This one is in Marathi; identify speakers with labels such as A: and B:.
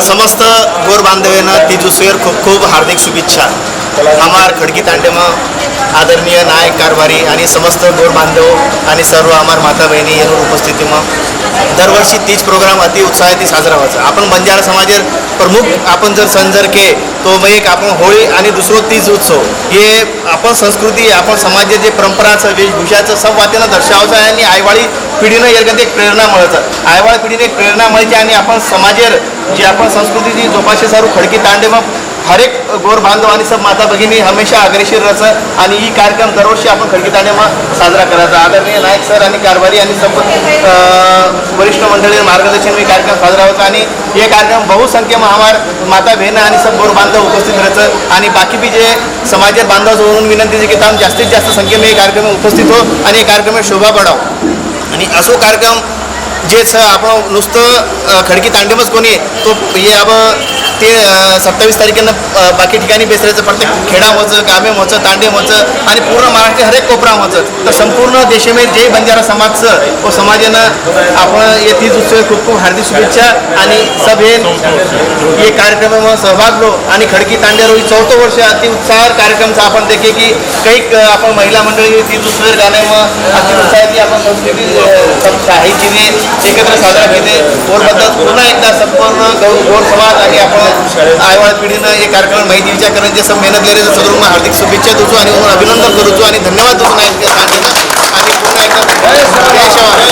A: समस्त गोर बांधवेंना तीज उत्सवेर खूप खूप हार्दिक शुभेच्छा। हमार खडकी तांडेमा आदरणीय नायक कारभारी आणि समस्त गोर बांधव आणि सर्व हमार माता बहिणी यांच्या उपस्थितीમાં दरवर्षी तीज प्रोग्राम अति उत्साहात साजरा व्हायचा। आपण बंजारा समाजेर प्रमुख आपण जर संजर के तो मग एक आपण होळी आणि दुसरो तीज उत्सव हे आपण संस्कृती आपण समाज जे परंपराचं वेशभूषाचं सब वातेनं दर्शावायचं आहे आणि आईवाळी पिढीनं याच्यात एक प्रेरणा मिळायचं। आईवाळी पिढीने एक प्रेरणा मिळायची आणि आपण समाजेर जी आपण संस्कृतीची जोपासे सारू खडकी तांडेमा हर एक गोर बांधव आणि सब माता भगिनी हमेशा अग्रेसर राहायचं आणि ही कार्यक्रम दरवर्षी आपण खडकी तांडेमा साजरा करायचा। आदरणीय नायक सर आणि कारभारी आणि सब वरिष्ठ मंडळी मार्गदर्शन में कार्यक्रम साजरा होता आणि हे कार्यक्रम बहुसंख्येनं हमार माता बहिणी आणि सब गोर बांधव उपस्थित राहायचं आणि बाकी बी जे समाजात बांधवांवरून विनंती की ताम जास्तीत जास्त संख्येने हे कार्यक्रम उपस्थित हो आणि हे कार्यक्रम शोभा बढाव आणि असो कार्यक्रम जेच आपण नुसतं खडकी तांडेमच कोणी तो हे अब ते 27 तारखेनं बाकी ठिकाणी बेसरायचं प्रत्येक खेडा होचं गावे होचं तांडे होचं आणि पूर्ण महाराष्ट्र हर एक कोपरा होचं तर संपूर्ण देशामध्ये जे बंजारा समाजचं व समाजानं आपण ये तीज उत्सव खूप खूप हार्दिक शुभेच्छा आणि सब हे कार्यक्रमामध्ये सहभाग लो आणि खडकी तांडेरो ही 4थं वर्ष अति उत्साह कार्यक्रमचा आपण देखे की काही आपण महिला मंडळी तीज उत्सव गाण्यामध्ये अति उत्साहाची आपण संस्कृती साहित्याने एकत्र साजरा केले। गोरबद्दल पुन्हा एकदा संपूर्ण गोर समाज आणि आपण आईवाळ पिढीनं हे कार्यक्रम माहिती विचार करून जे सब मेहनत केले सदरून हार्दिक शुभेच्छा देतो आणि अभिनंदन करूचो आणि धन्यवाद देतो नायक आणि पुन्हा एकदा जय शिवराय।